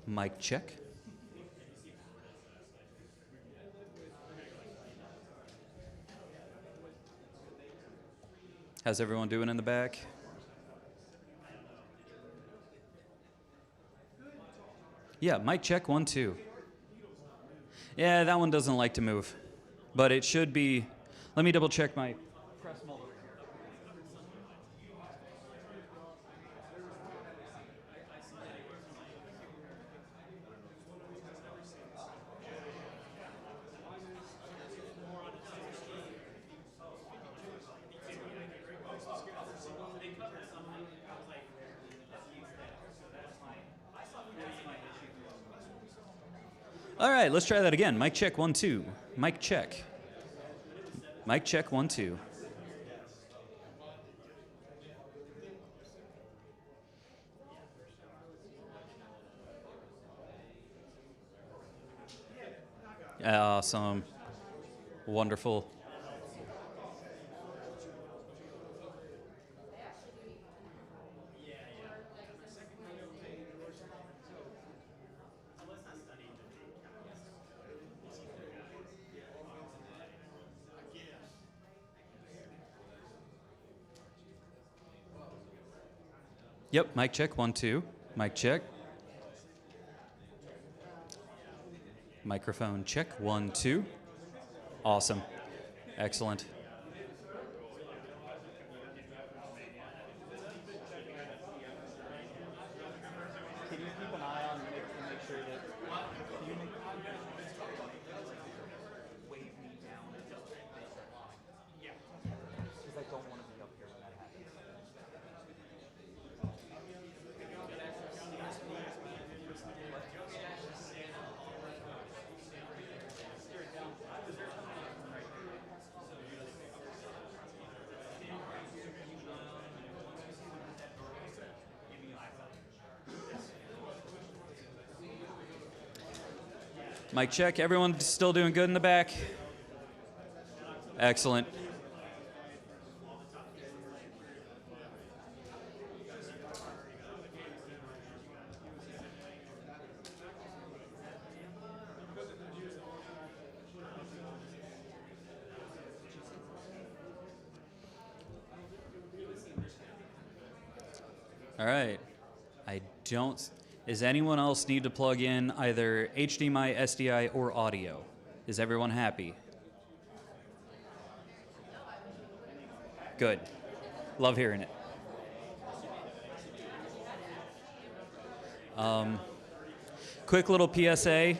Mic check. How's everyone doing in the back? Yeah, mic check 1, 2. Yeah, that one doesn't like to move, but it should be. Let me double check my press multimeter. All right, let's try that again. Mic check 1, 2. Mic check. Mic check 1, 2. Awesome. Wonderful. Yep, mic check 1, 2. Mic check. Microphone check 1, 2. Awesome. Excellent. Can you keep an eye on Nick to make sure that you wave me down? Yeah. Because I don't want to be up here when that happens. Mic check. Everyone still doing good in the back? Excellent. All right. I don't. Does anyone else need to plug in either HDMI, SDI, or audio? Is everyone happy? Good. Love hearing it. Quick little PSA.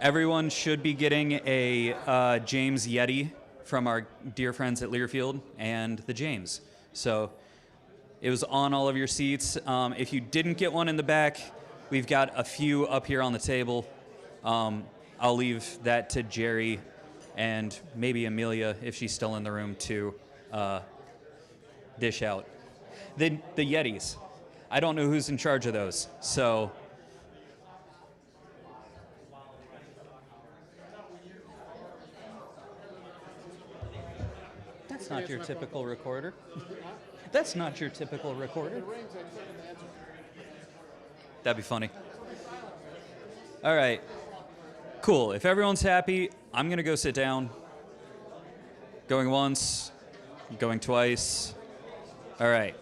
Everyone should be getting a James Yeti from our dear friends at Learfield and the James. So it was on all of your seats. If you didn't get one in the back, we've got a few up here on the table. I'll leave that to Jerry and maybe Amelia, if she's still in the room, to dish out. The Yetis. I don't know who's in charge of those, so. That's not your typical recorder. That's not your typical recorder. That'd be funny. All right. Cool. If everyone's happy, I'm going to go sit down. Going once, going twice. All right.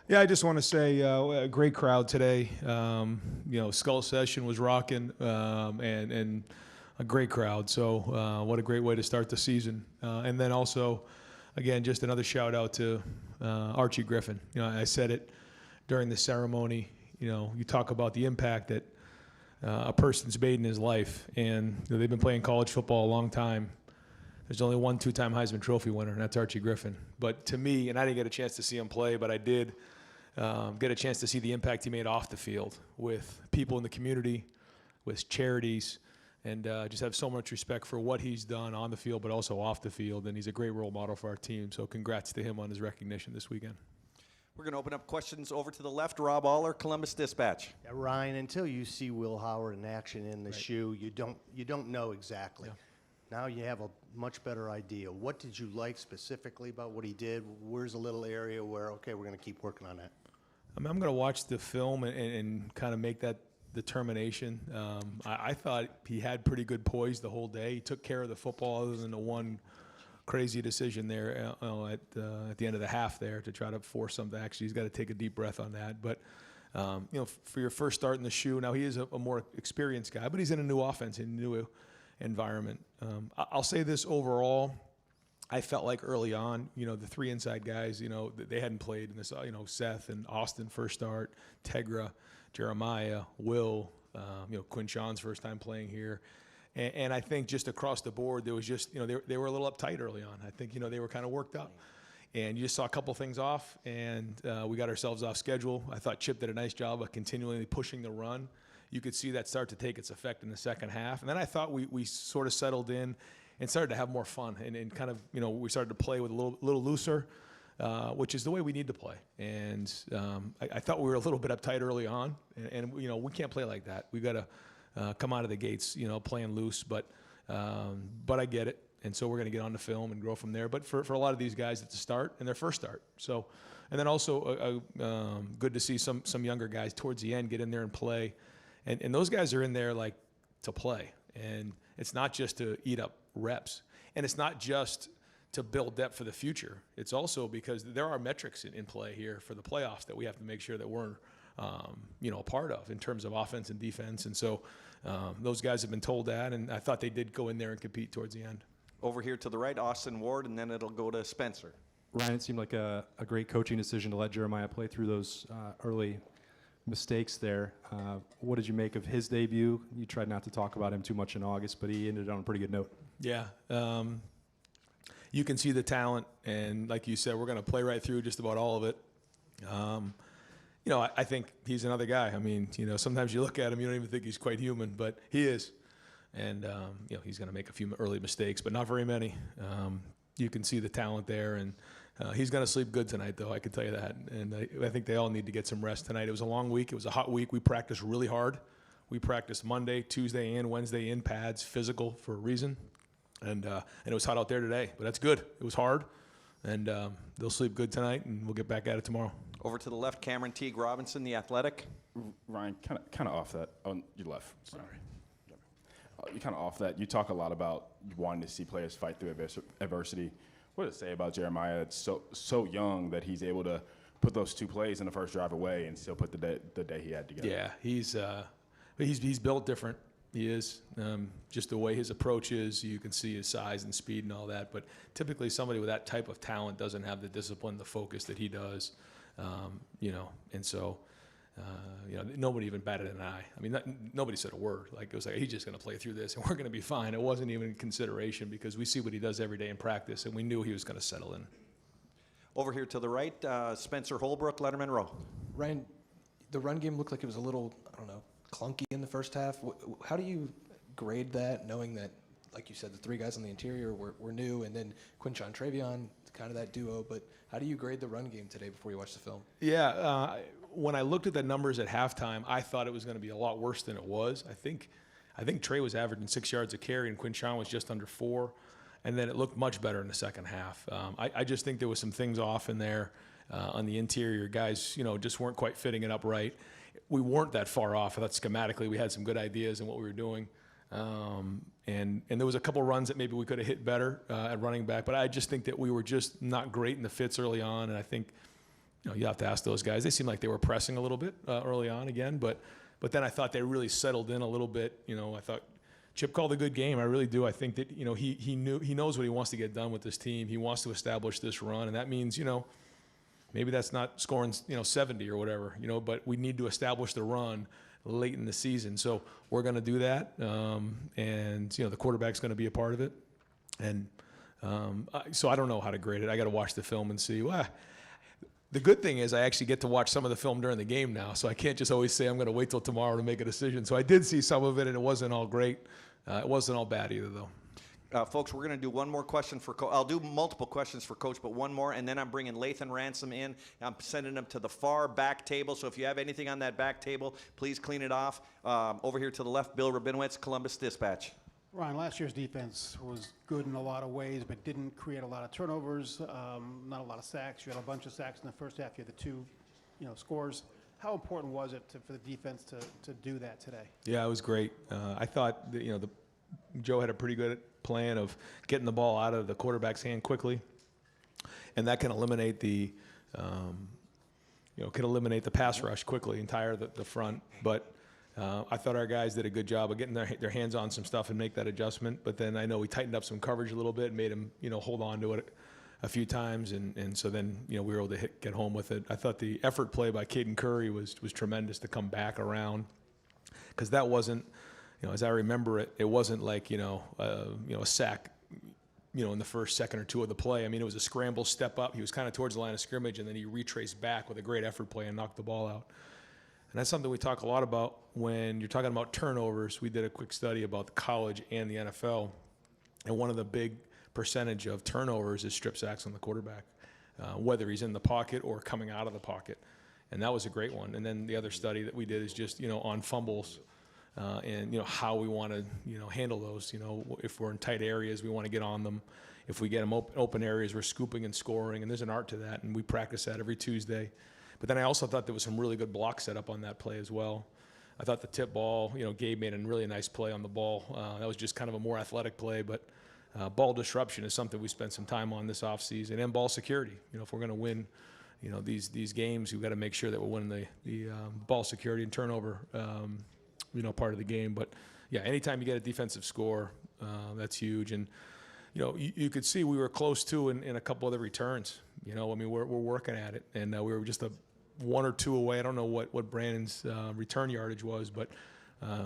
Yeah, I just want to say a great crowd today. Skull Session was rocking, and a great crowd. So what a great way to start the season. And then also, again, just another shout out to Archie Griffin. I said it during the ceremony. You talk about the impact that a person's made in his life, and they've been playing college football a long time. There's only one two-time Heisman Trophy winner, and that's Archie Griffin. But to me, and I didn't get a chance to see him play, but I did get a chance to see the impact he made off the field with people in the community, with charities, and just have so much respect for what he's done on the field, but also off the field. And he's a great role model for our team. So congrats to him on his recognition this weekend. We're going to open up questions over to the left. Rob Aller, Columbus Dispatch. Yeah, Ryan, until you see Will Howard in action in the shoe, you don't know exactly. Yeah. Now you have a much better idea. What did you like specifically about what he did? Where's a little area where, okay, we're going to keep working on that? I'm going to watch the film and kind of make that determination. I thought he had pretty good poise the whole day. He took care of the football other than the one crazy decision there at the end of the half there to try to force something. Actually, he's got to take a deep breath on that. But, for your first start in the shoe, now he is a more experienced guy, but he's in a new offense, in a new environment. I'll say this overall. I felt like early on, the three inside guys, they hadn't played in this, Seth and Austin first start, Tegra, Jeremiah, Will, Quinshon's first time playing here. And I think just across the board, there was just, they were a little uptight early on. I think, they were kind of worked up. And you just saw a couple things off, and we got ourselves off schedule. I thought Chip did a nice job of continually pushing the run. You could see that start to take its effect in the second half. And then I thought we sort of settled in and started to have more fun and kind of, we started to play with a little looser, which is the way we need to play. And I thought we were a little bit uptight early on, and we can't play like that. We got to come out of the gates, playing loose, but I get it. And so we're going to get on the film and grow from there. But for a lot of these guys, it's a start and their first start. So, and then also good to see some younger guys towards the end get in there and play. And those guys are in there like to play. And it's not just to eat up reps. And it's not just to build depth for the future. It's also because there are metrics in play here for the playoffs that we have to make sure that we're a part of in terms of offense and defense. And so those guys have been told that, and I thought they did go in there and compete towards the end. Over here to the right, Austin Ward, and then it'll go to Spencer. Ryan, it seemed like a great coaching decision to let Jeremiah play through those early mistakes there. What did you make of his debut? You tried not to talk about him too much in August, but he ended on a pretty good note. Yeah. You can see the talent, and like you said, we're going to play right through just about all of it. I think he's another guy. I mean, sometimes you look at him, you don't even think he's quite human, but he is. And, he's going to make a few early mistakes, but not very many. You can see the talent there, and he's going to sleep good tonight, though, I can tell you that. And I think they all need to get some rest tonight. It was a long week. It was a hot week. We practiced really hard. We practiced Monday, Tuesday, and Wednesday in pads, physical for a reason. And it was hot out there today, but that's good. It was hard, and they'll sleep good tonight, and we'll get back at it tomorrow. Over to the left, Cameron Teague Robinson, The Athletic. Ryan, kind of off that. Oh, you left. Sorry. You kind of off that. You talk a lot about wanting to see players fight through adversity. What does it say about Jeremiah? It's so young that he's able to put those two plays in the first drive away and still put the day he had together. Yeah, he's built different. He is. Just the way his approach is, you can see his size and speed and all that. But typically somebody with that type of talent doesn't have the discipline, the focus that he does. And so, nobody even batted an eye. I mean, nobody said a word. Like, it was like, he's just going to play through this and we're going to be fine. It wasn't even in consideration because we see what he does every day in practice, and we knew he was going to settle in. Over here to the right, Spencer Holbrook, Letterman Row. Ryan, the run game looked like it was a little, clunky in the first half. How do you grade that, knowing that, like you said, the three guys on the interior were new, and then Quinshon Travion, kind of that duo, but how do you grade the run game today before you watch the film? Yeah, when I looked at the numbers at halftime, I thought it was going to be a lot worse than it was. I think Trey was averaging 6 yards a carry, and Quinshon was just under 4, and then it looked much better in the second half. I just think there was some things off in there on the interior. Guys, just weren't quite fitting it up right. We weren't that far off. I thought schematically we had some good ideas in what we were doing. And there was a couple runs that maybe we could have hit better at running back, but I just think that we were just not great in the fits early on, and I think you have to ask those guys. They seemed like they were pressing a little bit early on again, but then I thought they really settled in a little bit. I thought Chip called a good game. I really do. I think that he knows what he wants to get done with this team. He wants to establish this run, and that means maybe that's not scoring 70 or whatever, but we need to establish the run late in the season. So we're going to do that, and the quarterback's going to be a part of it. And so I don't know how to grade it. I got to watch the film and see. Well, the good thing is I actually get to watch some of the film during the game now, so I can't just always say I'm going to wait till tomorrow to make a decision. So I did see some of it, and it wasn't all great. It wasn't all bad either, though. Folks, we're going to do one more question for Coach. I'll do multiple questions for Coach, but one more, and then I'm bringing Lathan Ransom in. I'm sending him to the far back table, so if you have anything on that back table, please clean it off. Over here to the left, Bill Rabinowitz, Columbus Dispatch. Ryan, last year's defense was good in a lot of ways, but didn't create a lot of turnovers, not a lot of sacks. You had a bunch of sacks in the first half. You had the two, scores. How important was it for the defense to do that today? Yeah, it was great. I thought that, Joe had a pretty good plan of getting the ball out of the quarterback's hand quickly, and that can eliminate the pass rush quickly and tire the front. But I thought our guys did a good job of getting their hands on some stuff and make that adjustment. But then I know we tightened up some coverage a little bit, made them hold on to it a few times, and so then we were able to get home with it. I thought the effort play by Caden Curry was tremendous to come back around, because that wasn't, as I remember it, it wasn't like a sack, in the first second or two of the play. I mean, it was a scramble, step up. He was kind of towards the line of scrimmage, and then he retraced back with a great effort play and knocked the ball out. And that's something we talk a lot about when you're talking about turnovers. We did a quick study about the college and the NFL, and one of the big percentage of turnovers is strip sacks on the quarterback, whether he's in the pocket or coming out of the pocket. And that was a great one. And then the other study that we did is just, on fumbles and, how we want to, handle those. If we're in tight areas, we want to get on them. If we get them open areas, we're scooping and scoring. And there's an art to that, and we practice that every Tuesday. But then I also thought there was some really good block set up on that play as well. I thought the tip ball, Gabe made a really nice play on the ball. That was just kind of a more athletic play, but ball disruption is something we spent some time on this offseason, and ball security. If we're going to win, these games, we've got to make sure that we're winning the ball security and turnover, part of the game. But yeah, anytime you get a defensive score, that's huge. And you could see we were close to in a couple other returns. We're working at it, and we were just a one or two away. I don't know what Brandon's return yardage was, but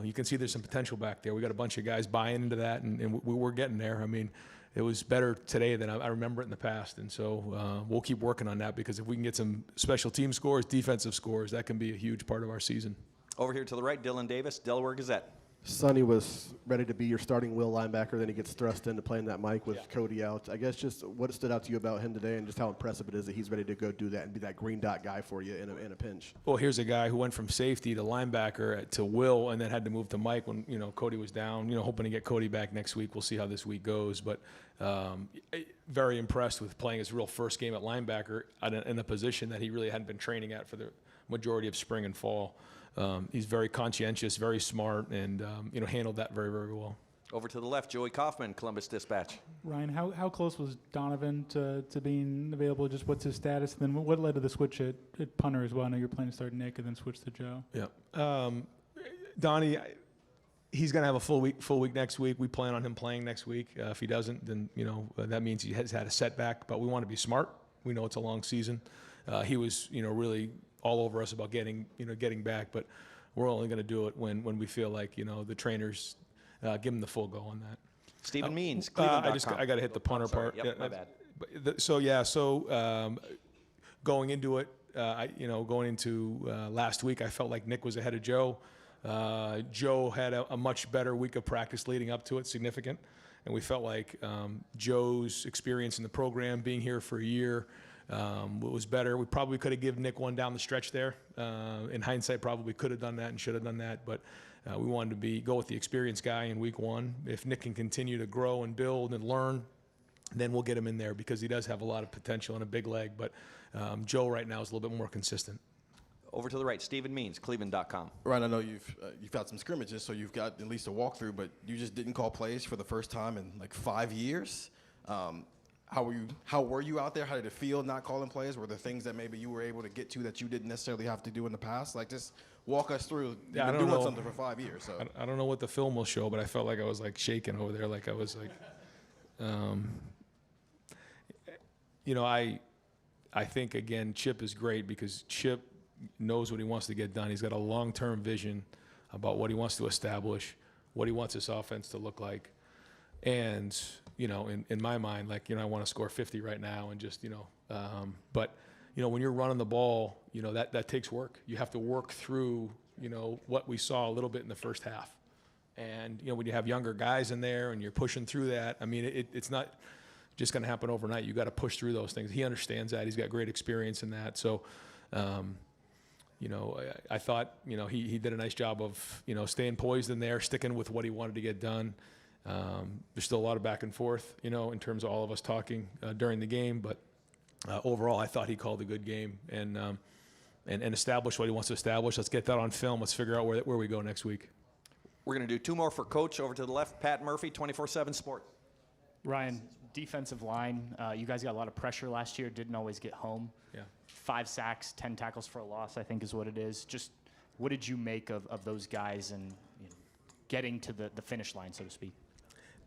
you can see there's some potential back there. We got a bunch of guys buying into that, and we're getting there. I mean, it was better today than I remember it in the past, and so we'll keep working on that, because if we can get some special team scores, defensive scores, that can be a huge part of our season. Over here to the right, Dylan Davis, Delaware Gazette. Sonny was ready to be your starting will linebacker, then he gets thrust into playing that Mike with Cody out. I guess just what stood out to you about him today, and just how impressive it is that he's ready to go do that and be that green dot guy for you in a pinch. Well, here's a guy who went from safety to linebacker to will, and then had to move to Mike when Cody was down. Hoping to get Cody back next week. We'll see how this week goes, but very impressed with playing his real first game at linebacker in a position that he really hadn't been training at for the majority of spring and fall. He's very conscientious, very smart, and handled that very, very well. Over to the left, Joey Kaufman, Columbus Dispatch. Ryan, how close was Donovan to being available? Just what's his status? And then what led to the switch at punter as well? I know you're planning to start Nick and then switch to Joe. Yeah. Donnie, he's going to have a full week next week. We plan on him playing next week. If he doesn't, then that means he has had a setback. But we want to be smart. We know it's a long season. He was really all over us about getting back, but we're only going to do it when we feel like the trainers give him the full go on that. Stephen Means, Cleveland.com. I got to hit the punter part. Yep, my bad. Going into it, going into last week, I felt like Nick was ahead of Joe. Joe had a much better week of practice leading up to it, significant, and we felt like Joe's experience in the program, being here for a year, was better. We probably could have given Nick one down the stretch there. In hindsight, probably could have done that and should have done that, but we wanted to go with the experienced guy in week one. If Nick can continue to grow and build and learn, then we'll get him in there, because he does have a lot of potential and a big leg, but Joe right now is a little bit more consistent. Over to the right, Stephen Means, Cleveland.com. Right, I know you've got some scrimmages, so you've got at least a walkthrough, but you just didn't call plays for the first time in like 5 years. How were you out there? How did it feel not calling plays? Were there things that maybe you were able to get to that you didn't necessarily have to do in the past? Like, just walk us through. Yeah, You've I been don't doing know. something for 5 years. So I don't know what the film will show, but I felt like I was like shaking over there, like I was like, I think again, Chip is great because Chip knows what he wants to get done. He's got a long-term vision about what he wants to establish, what he wants his offense to look like, and in my mind, like I want to score 50 right now, and just but when you're running the ball, that takes work. You have to work through what we saw a little bit in the first half. And, when you have younger guys in there and you're pushing through that, I mean, it's not just going to happen overnight. You got to push through those things. He understands that. He's got great experience in that. So, I thought, he did a nice job of, staying poised in there, sticking with what he wanted to get done. There's still a lot of back and forth, in terms of all of us talking during the game. But overall, I thought he called a good game and established what he wants to establish. Let's get that on film. Let's figure out where we go next week. We're going to do 2 more for Coach. Over to the left, Pat Murphy, 24/7 Sport. Ryan, defensive line, you guys got a lot of pressure last year, didn't always get home. Yeah. 5 sacks, 10 tackles for a loss, I think is what it is. Just what did you make of those guys and getting to the finish line, so to speak?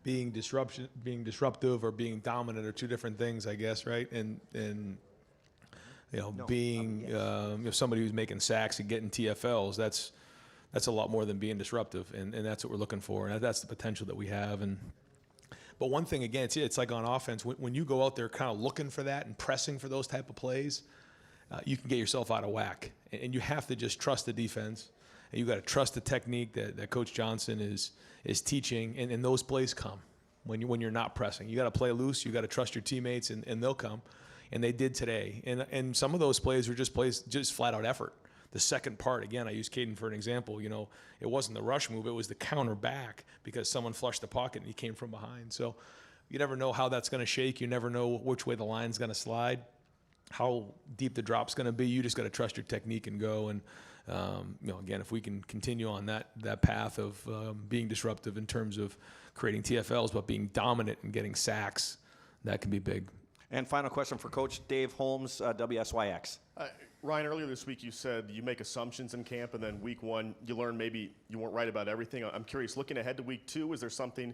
Being disruptive or being dominant are two different things, I guess, right? And being somebody who's making sacks and getting TFLs, that's a lot more than being disruptive, and that's what we're looking for, and that's the potential that we have. But one thing again, it's like on offense, when you go out there kind of looking for that and pressing for those type of plays, you can get yourself out of whack, and you have to just trust the defense. And you got to trust the technique that Coach Johnson is teaching, and those plays come when you're not pressing. You got to play loose. You got to trust your teammates, and they'll come, and they did today. And some of those plays were just flat out effort. The second part, again, I use Caden for an example. It wasn't the rush move; it was the counter back because someone flushed the pocket and he came from behind. So you never know how that's going to shake. You never know which way the line's going to slide, how deep the drop's going to be. You just got to trust your technique and go. And again, if we can continue on that path of being disruptive in terms of creating TFLs, but being dominant and getting sacks, that can be big. And final question for Coach Dave Holmes, WSYX. Ryan, earlier this week you said you make assumptions in camp, and then week 1 you learn maybe you weren't right about everything. I'm curious, looking ahead to week 2, is there something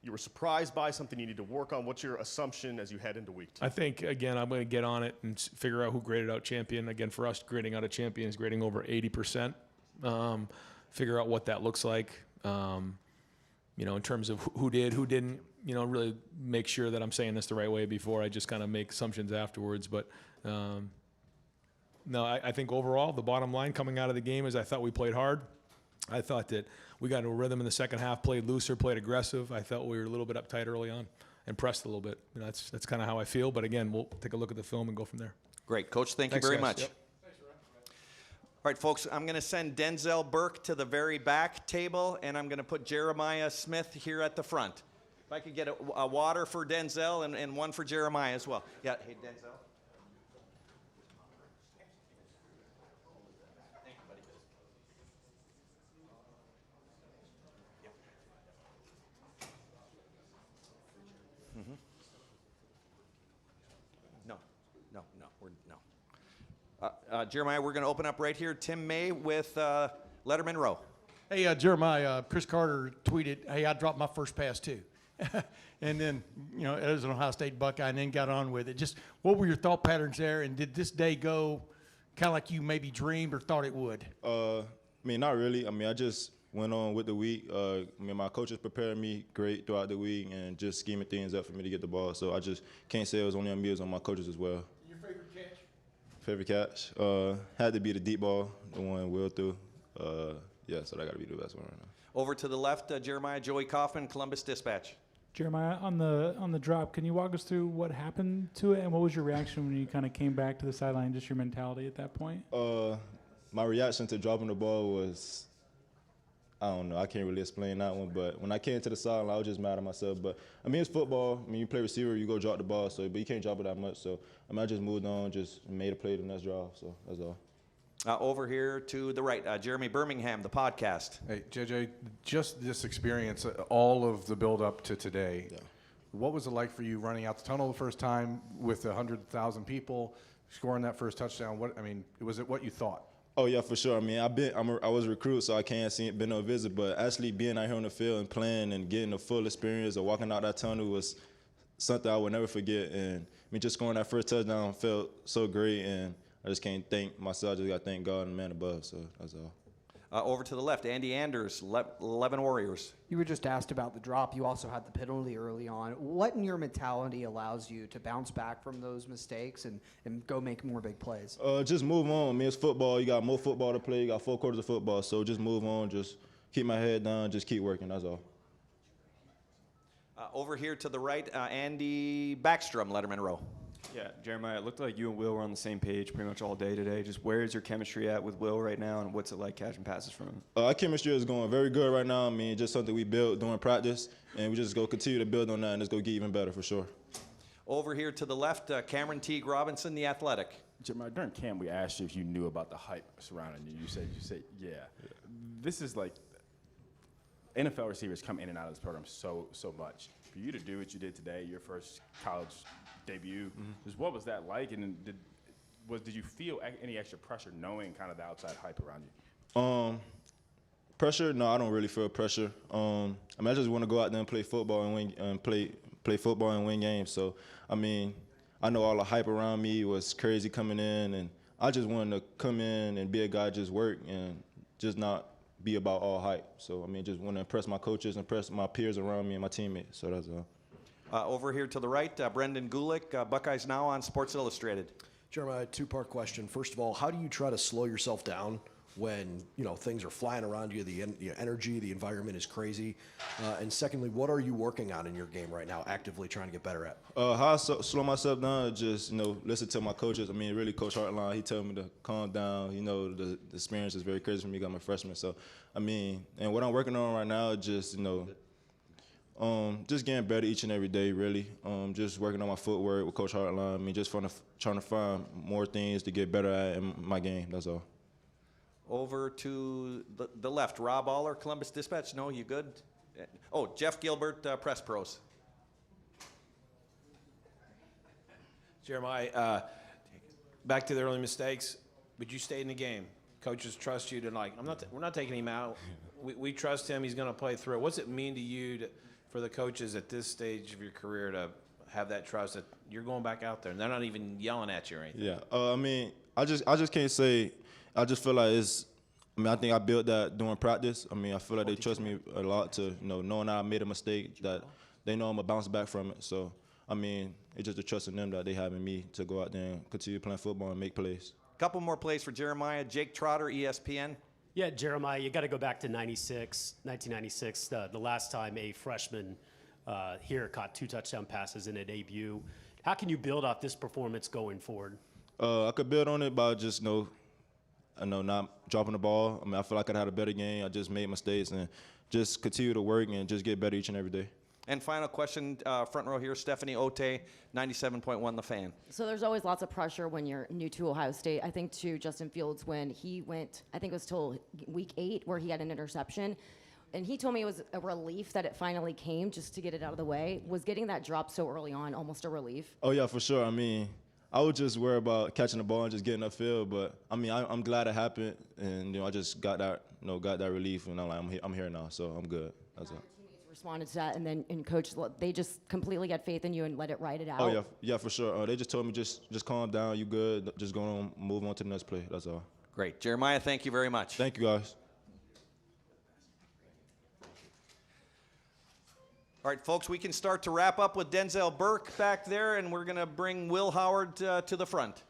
you were surprised by, something you need to work on? What's your assumption as you head into week 2? I think, again, I'm going to get on it and figure out who graded out champion. Again, for us, grading out a champion is grading over 80%. Figure out what that looks like, in terms of who did, who didn't, really make sure that I'm saying this the right way before I just kind of make assumptions afterwards. But no, I think overall, the bottom line coming out of the game is I thought we played hard. I thought that we got into a rhythm in the second half, played looser, played aggressive. I thought we were a little bit uptight early on and pressed a little bit. That's kind of how I feel. But again, we'll take a look at the film and go from there. Great. Coach, thanks you very much. Yep. All right, folks, I'm going to send Denzel Burke to the very back table, and I'm going to put Jeremiah Smith here at the front. If I could get a water for Denzel and one for Jeremiah as well. Yeah, hey, Denzel. Jeremiah, we're going to open up right here. Tim May with Letterman Row. Hey, Jeremiah, Chris Carter tweeted, hey, I dropped my first pass too. And then, as an Ohio State Buckeye, and then got on with it. Just what were your thought patterns there, and did this day go kind of like you maybe dreamed or thought it would? Not really. I just went on with the week. My coaches prepared me great throughout the week and just scheming things up for me to get the ball. So I just can't say it was only on me, it was on my coaches as well. Your favorite catch? Favorite catch? Had to be the deep ball, the one Will threw. So that got to be the best one right now. Over to the left, Jeremiah, Joey Kaufman, Columbus Dispatch. Jeremiah, on the drop, can you walk us through what happened to it and what was your reaction when you kind of came back to the sideline, just your mentality at that point? My reaction to dropping the ball was, I don't know, I can't really explain that one, but when I came to the sideline, I was just mad at myself. But, it's football. You play receiver, you go drop the ball, but you can't drop it that much. So, I just moved on, just made a play the next drive, so that's all. Over here to the right, Jeremy Birmingham, the podcast. Hey, JJ, just this experience, all of the build-up to today, What was it like for you running out the tunnel the first time with 100,000 people, scoring that first touchdown? Was it what you thought? Oh yeah, for sure. I mean, I was a recruit, so I can't see it, been no visit. But actually being out here on the field and playing and getting the full experience of walking out that tunnel was something I would never forget. And just scoring that first touchdown felt so great. And I just can't thank myself. I just got to thank God and the man above. So that's all. Over to the left, Andy Anders, 11 Warriors. You were just asked about the drop. You also had the penalty early on. What in your mentality allows you to bounce back from those mistakes and go make more big plays? Just move on. I mean, it's football. You got more football to play. You got 4 quarters of football. So just move on. Just keep my head down. Just keep working. That's all. Over here to the right, Andy Backstrom, Letterman row. Yeah, Jeremiah, it looked like you and Will were on the same page pretty much all day today. Just where is your chemistry at with Will right now, and what's it like catching passes from him? Our chemistry is going very good right now. I mean, just something we built during practice, and we just go continue to build on that, and just go get even better for sure. Over here to the left, Cameron Teague Robinson, the Athletic. Jeremiah, during camp, we asked you if you knew about the hype surrounding you. You said, yeah. This is like NFL receivers come in and out of this program so much. For you to do what you did today, your first college debut, just what was that like? And did you feel any extra pressure knowing kind of the outside hype around you? Pressure? No, I don't really feel pressure. I just want to go out there and play football and win, and play football and win games. So, I mean, I know all the hype around me was crazy coming in, and I just wanted to come in and be a guy, just work and just not be about all hype. So, I mean, just want to impress my coaches, impress my peers around me and my teammates. So that's all. Over here to the right, Brendan Gulick, Buckeyes Now on Sports Illustrated. Jeremiah, 2-part question. First of all, how do you try to slow yourself down when things are flying around you, the energy, the environment is crazy? And secondly, what are you working on in your game right now, actively trying to get better at? How I slow myself down, just listen to my coaches. I mean, really, Coach Hartline, he told me to calm down. The experience is very crazy for me. I'm a freshman, so I mean, and what I'm working on right now, just just getting better each and every day, really. Just working on my footwork with Coach Hartline. I mean, just trying to find more things to get better at in my game. That's all. Over to the left, Rob Aller, Columbus Dispatch. No, you good? Oh, Jeff Gilbert, Press Pros. Jeremiah, back to the early mistakes, but you stayed in the game. Coaches trust you to we're not taking him out. We trust him. He's going to play through. What's it mean to you for the coaches at this stage of your career to have that trust that you're going back out there and they're not even yelling at you or anything? Yeah, I mean, I just can't say. I just feel like I think I built that during practice. I mean, I feel like they trust me a lot to, knowing that I made a mistake, that they know I'm going to bounce back from it. So, I mean, it's just the trust in them that they have in me to go out there and continue playing football and make plays. Couple more plays for Jeremiah. Jake Trotter, ESPN. Yeah, Jeremiah, you got to go back to 1996, the last time a freshman here caught 2 touchdown passes in a debut. How can you build off this performance going forward? I could build on it by just, not dropping the ball. I mean, I feel like I had a better game. I just made mistakes and just continue to work and just get better each and every day. And final question, front row here, Stephanie Ote, 97.1 The Fan. So there's always lots of pressure when you're new to Ohio State. I think to Justin Fields when he went, I think it was till week 8 where he had an interception. And he told me it was a relief that it finally came just to get it out of the way. Was getting that drop so early on almost a relief? Oh, yeah, for sure. I mean, I was just worried about catching the ball and just getting upfield. But, I mean, I'm glad it happened. And, I just got that relief. And I'm like, I'm here now, so I'm good. That's all. Responded to that, and then coach, they just completely had faith in you and let it ride it out. Oh yeah, for sure. They just told me just calm down, you good, just go on, move on to the next play. That's all. Great, Jeremiah. Thank you very much. Thank you, guys. All right, folks, we can start to wrap up with Denzel Burke back there, and we're going to bring Will Howard to the front.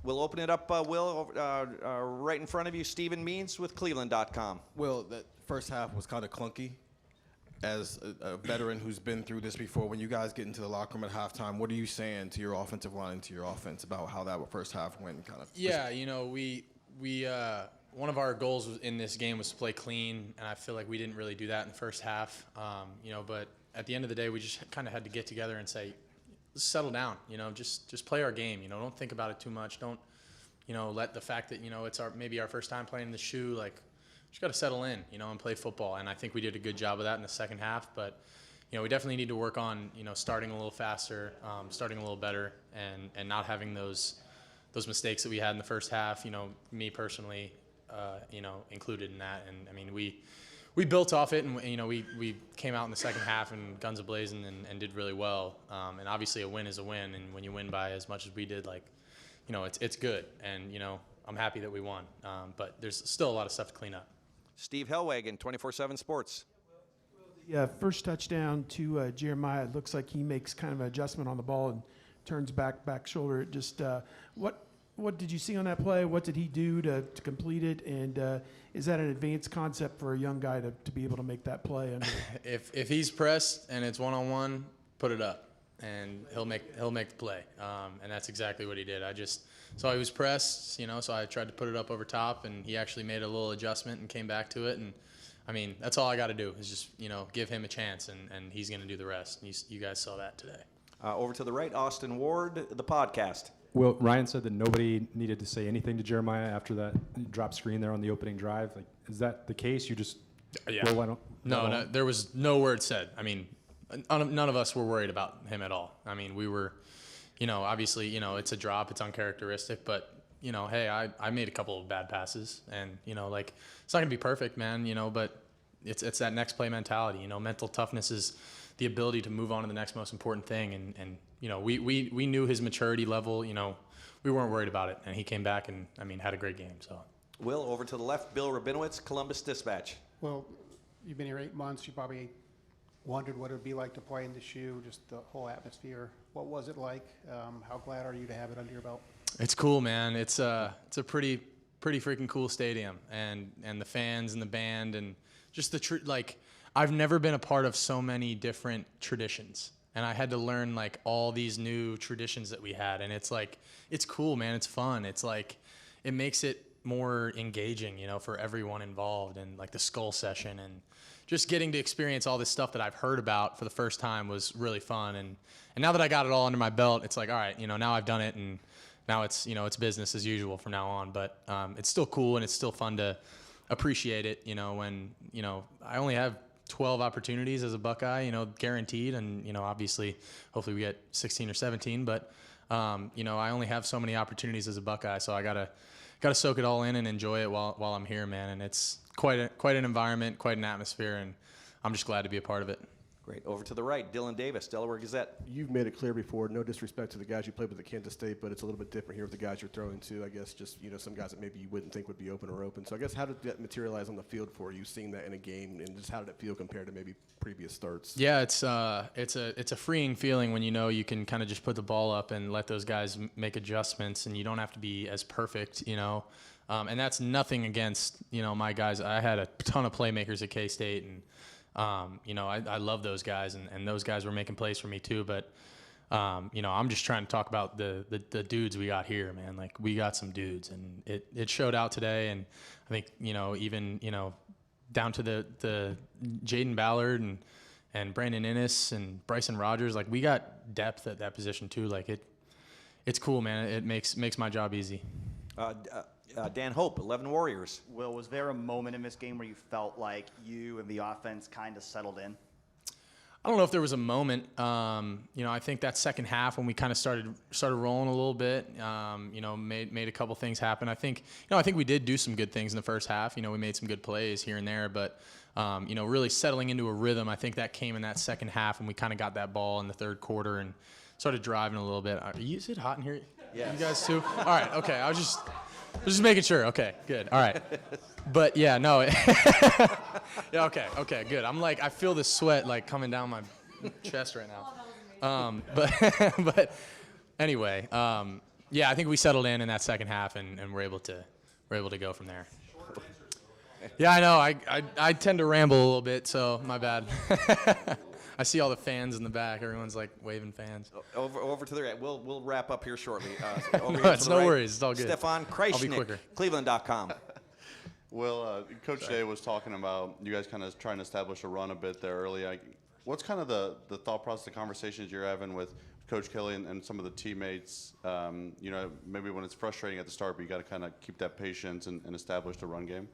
We'll open it up, Will, right in front of you, Stephen Means with Cleveland.com. Will, that first half was kind of clunky. As a veteran who's been through this before, when you guys get into the locker room at halftime, what are you saying to your offensive line and to your offense about how that first half went? Yeah, we one of our goals in this game was to play clean, and I feel like we didn't really do that in the first half. But at the end of the day, we just kind of had to get together and say, let's settle down, just play our game, don't think about it too much. Don't, let the fact that, it's maybe our first time playing the shoe, just got to settle in, and play football. And I think we did a good job of that in the second half. But, we definitely need to work on, starting a little faster, starting a little better, and not having those mistakes that we had in the first half. Me personally, included in that. And I mean, we built off it, and we came out in the second half and guns a-blazing and did really well. And obviously, a win is a win, and when you win by as much as we did, it's good. And I'm happy that we won. But there's still a lot of stuff to clean up. Steve Hellwagon, 24/7 Sports. Yeah, first touchdown to Jeremiah. It looks like he makes kind of an adjustment on the ball and turns back shoulder. Just what did you see on that play? What did he do to complete it? And is that an advanced concept for a young guy to be able to make that play? If he's pressed and it's one-on-one, put it up, and he'll make the play. And that's exactly what he did. I just saw he was pressed, so I tried to put it up over top, and he actually made a little adjustment and came back to it. And I mean, that's all I got to do is just give him a chance, and he's going to do the rest. You guys saw that today. Over to the right, Austin Ward, the podcast. Well, Ryan said that nobody needed to say anything to Jeremiah after that drop screen there on the opening drive. Like, is that the case? You just No, there was no word said. I mean, none of us were worried about him at all. I mean, we were, obviously, it's a drop, it's uncharacteristic, but hey, I made a couple of bad passes, and it's not gonna be perfect, man. But it's that next play mentality. Mental toughness is the ability to move on to the next most important thing, and we knew his maturity level. We weren't worried about it, and he came back and had a great game. So, Will, over to the left, Bill Rabinowitz, Columbus Dispatch. Well, you've been here 8 months. You probably wondered what it would be like to play in the shoe, just the whole atmosphere. What was it like? How glad are you to have it under your belt? It's cool, man. It's a pretty freaking cool stadium, and the fans and the band and just I've never been a part of so many different traditions, and I had to learn all these new traditions that we had, and it's cool, man. It's fun. It's it makes it more engaging, for everyone involved, and the skull session and just getting to experience all this stuff that I've heard about for the first time was really fun. And now that I got it all under my belt, it's all right, now I've done it, and now it's, it's business as usual from now on. But it's still cool, and it's still fun to appreciate it, when, I only have 12 opportunities as a Buckeye, guaranteed. And, obviously, hopefully we get 16 or 17. But, I only have so many opportunities as a Buckeye, so I gotta soak it all in and enjoy it while I'm here, man. And it's quite an environment, quite an atmosphere, and I'm just glad to be a part of it. Great. Over to the right, Dylan Davis, Delaware Gazette. You've made it clear before, no disrespect to the guys you played with at Kansas State, but it's a little bit different here with the guys you're throwing to. I guess just, some guys that maybe you wouldn't think would be open. So I guess how did that materialize on the field for you, seeing that in a game, and just how did it feel compared to maybe previous starts? Yeah, it's a freeing feeling when you can kind of just put the ball up and let those guys make adjustments, and you don't have to be as perfect, and that's nothing against, my guys. I had a ton of playmakers at K-State, and I love those guys, and those guys were making plays for me too. But, I'm just trying to talk about the dudes we got here, man. We got some dudes, and it showed out today. And I think, even, down to the Jaden Ballard and Brandon Innes and Bryson Rogers, we got depth at that position too. It's cool, man. It makes my job easy. Dan Hope, 11 Warriors. Will, was there a moment in this game where you felt like you and the offense kind of settled in? I don't know if there was a moment. I think that second half when we kind of started rolling a little bit, made a couple things happen. I think we did do some good things in the first half. We made some good plays here and there, but really settling into a rhythm. I think that came in that second half, and we kind of got that ball in the third quarter and started driving a little bit. Is it hot in here? Yeah. You guys too? All right. Okay. I was just making sure. Okay. Good. All right. But yeah, no. Yeah. Okay. Good. I feel the sweat coming down my chest right now. But anyway, yeah, I think we settled in that second half, and we're able to go from there. Yeah, I know. I tend to ramble a little bit, so my bad. I see all the fans in the back. Everyone's waving fans. Over to the right. We'll wrap up here shortly. It's no worries. It's all good. Stefan Kreisnick, Cleveland.com. Well, Coach Day was talking about you guys kind of trying to establish a run a bit there early. What's kind of the thought process, the conversations you're having with Coach Kelly and some of the teammates? Maybe when it's frustrating at the start, but you got to kind of keep that patience and establish the run game.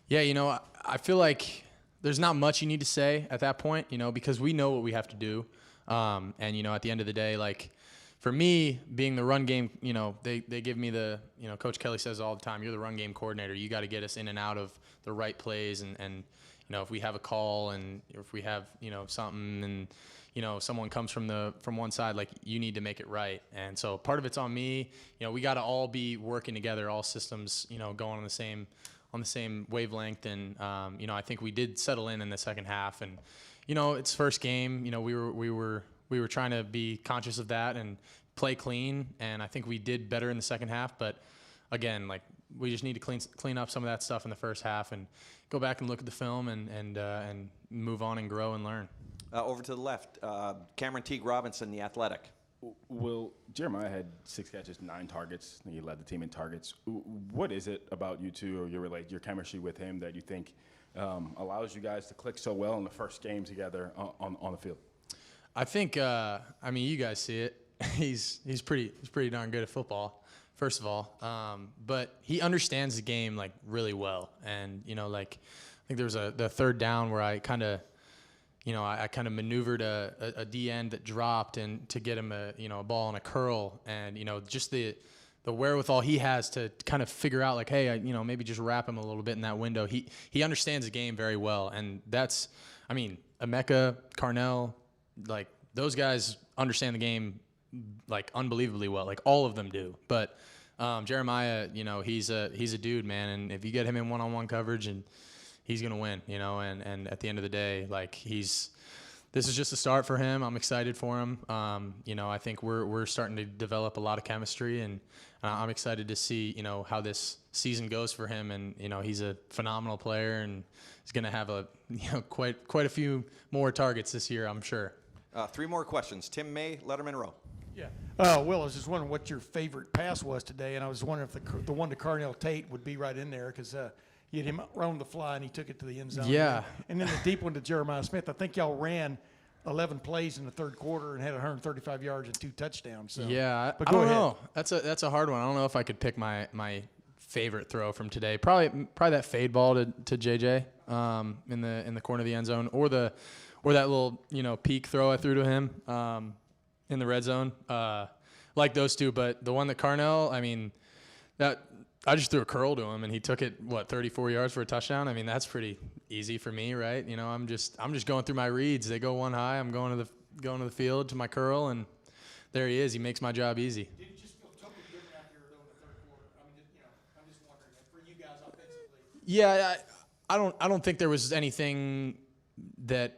Yeah, I feel like there's not much you need to say at that point, because we know what we have to do. And, at the end of the day, like, for me, being the run game, they give me Coach Kelly says all the time, you're the run game coordinator. You got to get us in and out of the right plays. And if we have a call and if we have, something and, someone comes from one side, like, you need to make it right. And so part of it's on me. We got to all be working together, all systems, going on the same wavelength. And, I think we did settle in the second half. And, it's first game. We were trying to be conscious of that and play clean, and I think we did better in the second half. But again, like, we just need to clean up some of that stuff in the first half and go back and look at the film and move on and grow and learn. Over to the left, Cameron Teague Robinson, the Athletic. Will, Jeremiah had 6 catches, 9 targets. He led the team in targets. What is it about you two or your chemistry with him that you think allows you guys to click so well in the first game together on the field? I think, you guys see it. He's pretty darn good at football, first of all. But he understands the game, like, really well. And, I think there was the third down where I kind of, I kind of maneuvered a D end that dropped and to get him a ball on a curl. And, just the wherewithal he has to kind of figure out, like, hey, maybe just wrap him a little bit in that window. He understands the game very well. And that's, Emeka, Carnell, like, those guys understand the game, like, unbelievably well. Like, all of them do. But Jeremiah, he's a dude, man. And if you get him in one-on-one coverage, and he's gonna win, And at the end of the day, like, this is just a start for him. I'm excited for him. I think we're starting to develop a lot of chemistry, and I'm excited to see how this season goes for him. And he's a phenomenal player, and he's gonna have quite a few more targets this year, I'm sure. 3 more questions. Tim May, Letterman Row. Yeah. Will, I was just wondering what your favorite pass was today, and I was wondering if the one to Carnell Tate would be right in there, because you had him around the fly and he took it to the end zone. Yeah. And then the deep one to Jeremiah Smith. I think y'all ran 11 plays in the third quarter and had 135 yards and 2 touchdowns. So. Yeah, But I go don't ahead. know. That's a hard one. I don't know if I could pick my favorite throw from today. Probably that fade ball to JJ in the corner of the end zone, or that little peak throw I threw to him in the red zone. Like those two, but the one that Carnell, that I just threw a curl to him and he took it 34 yards for a touchdown. That's pretty easy for me, right? I'm just going through my reads. They go one high. I'm going to the field to my curl, and there he is. He makes my job easy. Did it just feel totally different out here, though, in the third quarter? I'm just wondering, for you guys offensively. Yeah, I don't think there was anything that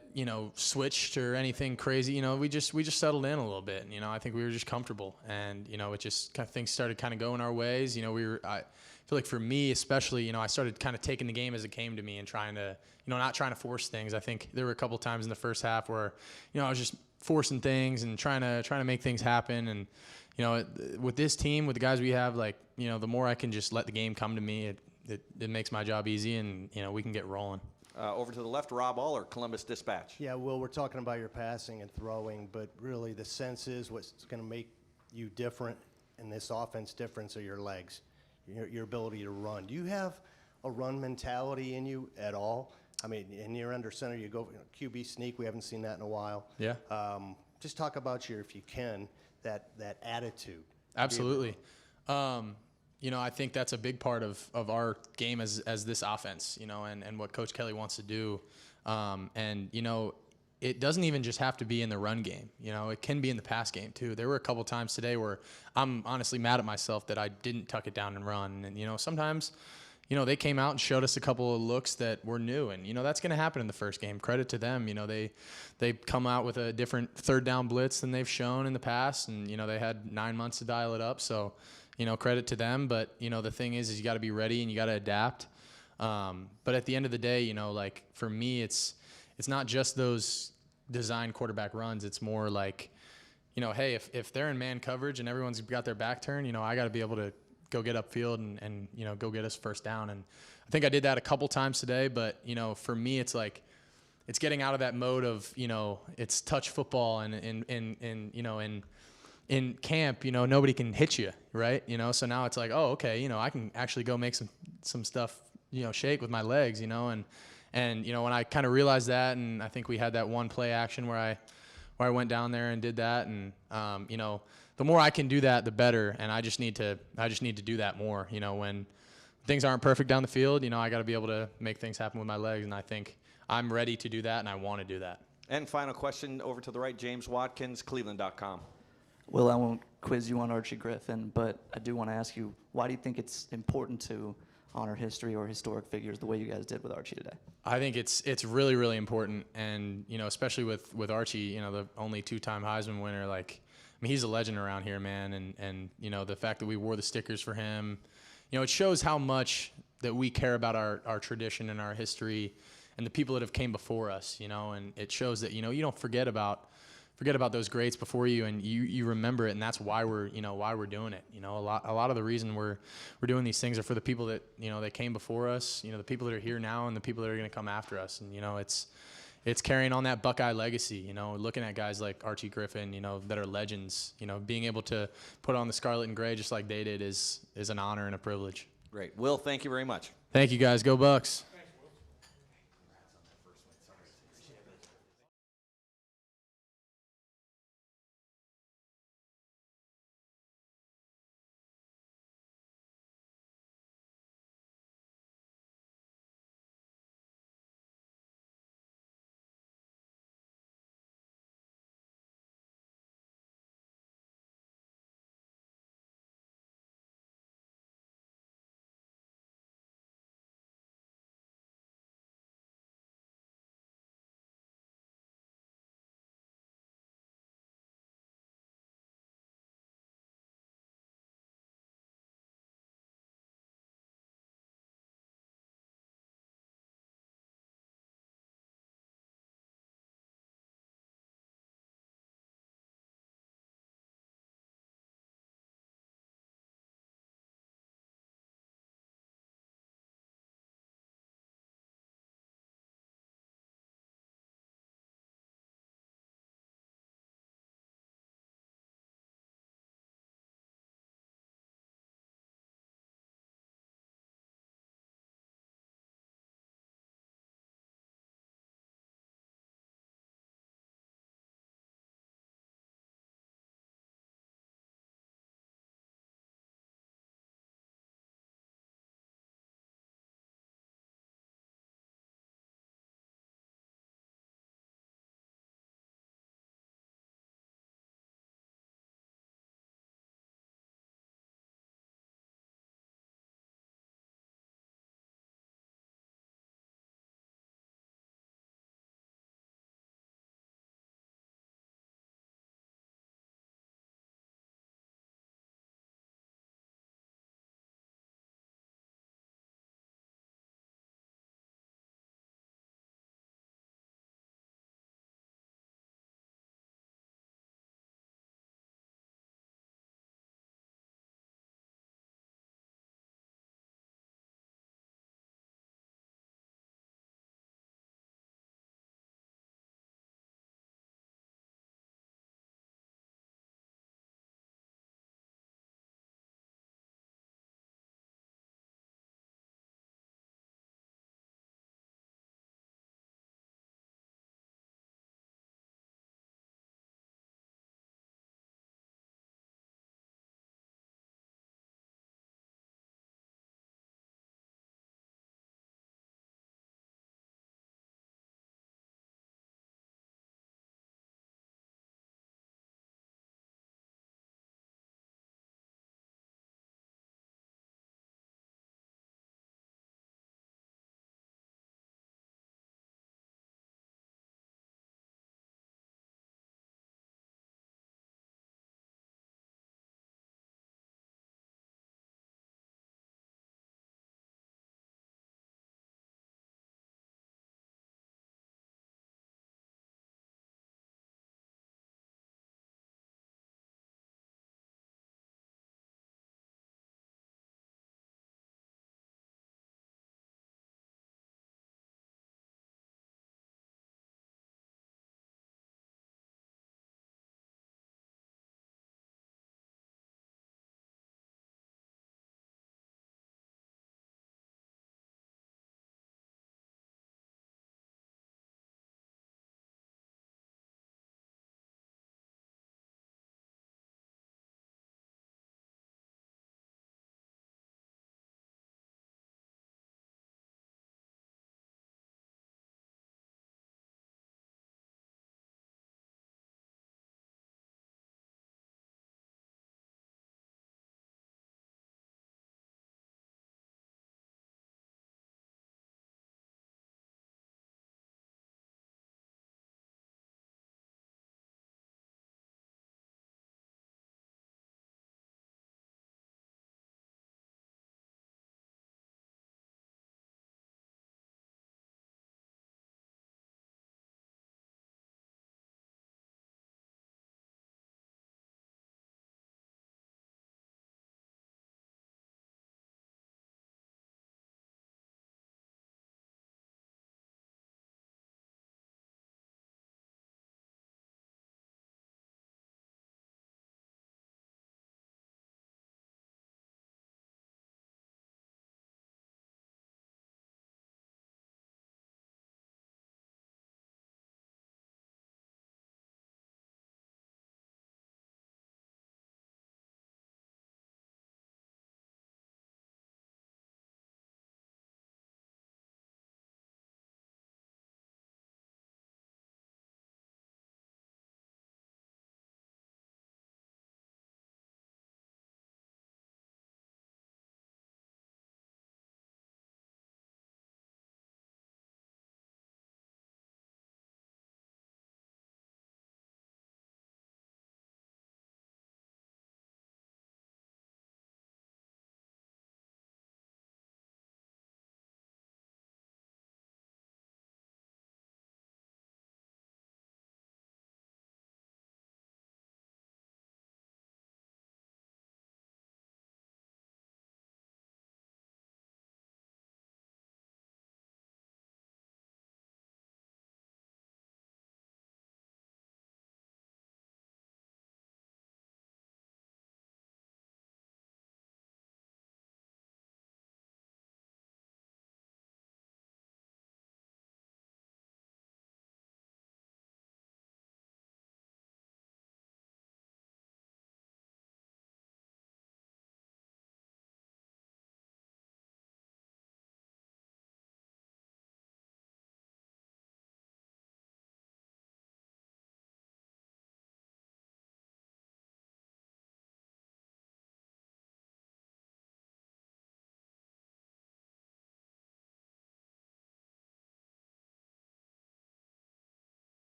switched or anything crazy. We just settled in a little bit. I think we were just comfortable, and it just kind of things started kind of going our ways. I feel like for me especially, I started kind of taking the game as it came to me and trying to not trying to force things. I think there were a couple times in the first half where I was just forcing things and trying to make things happen. And with this team, with the guys we have, like the more I can just let the game come to me, it makes my job easy, and we can get rolling. Over to the left, Rob Aller, Columbus Dispatch. Yeah, Will, we're talking about your passing and throwing, but really the sense is what's going to make you different in this offense difference are your legs, your ability to run. Do you have a run mentality in you at all? And you're under center, you go QB sneak. We haven't seen that in a while. Yeah. Just talk about if you can, that attitude. Absolutely. I think that's a big part of our game as this offense, and what Coach Kelly wants to do. It doesn't even just have to be in the run game. It can be in the pass game too. There were a couple times today where I'm honestly mad at myself that I didn't tuck it down and run. And, sometimes, they came out and showed us a couple of looks that were new. And, that's going to happen in the first game. Credit to them. They come out with a different third down blitz than they've shown in the past. And, they had 9 months to dial it up. So, credit to them. But, the thing is you got to be ready and you got to adapt. But at the end of the day, like for me, it's not just those design quarterback runs. It's more like, hey, if they're in man coverage and everyone's got their back turned, I got to be able to go get upfield and go get us first down. And I think I did that a couple times today. But, for me, it's like it's getting out of that mode of, it's touch football and in camp, nobody can hit you, right? So now it's like, oh, okay, I can actually go make some stuff shake with my legs, and when I kind of realized that, and I think we had that one play action where I went down there and did that, and the more I can do that, the better, and I just need to do that more. When things aren't perfect down the field, I got to be able to make things happen with my legs, and I think I'm ready to do that, and I want to do that. And final question over to the right, James Watkins, Cleveland.com. Will, I won't quiz you on Archie Griffin, but I do want to ask you, why do you think it's important to honor history or historic figures the way you guys did with Archie today? I think it's really, really important, and especially with Archie, the only two-time Heisman winner, he's a legend around here, man, and the fact that we wore the stickers for him, it shows how much that we care about our tradition and our history and the people that have came before us, and it shows that you don't forget about those greats before you, and you remember it, and that's why we're doing it. A lot of the reason we're doing these things are for the people that that came before us, the people that are here now, and the people that are going to come after us, and it's carrying on that Buckeye legacy. Looking at guys like Archie Griffin, that are legends. Being able to put on the scarlet and gray just like they did is an honor and a privilege. Great. Will, thank you very much. Thank you, guys. Go Bucks.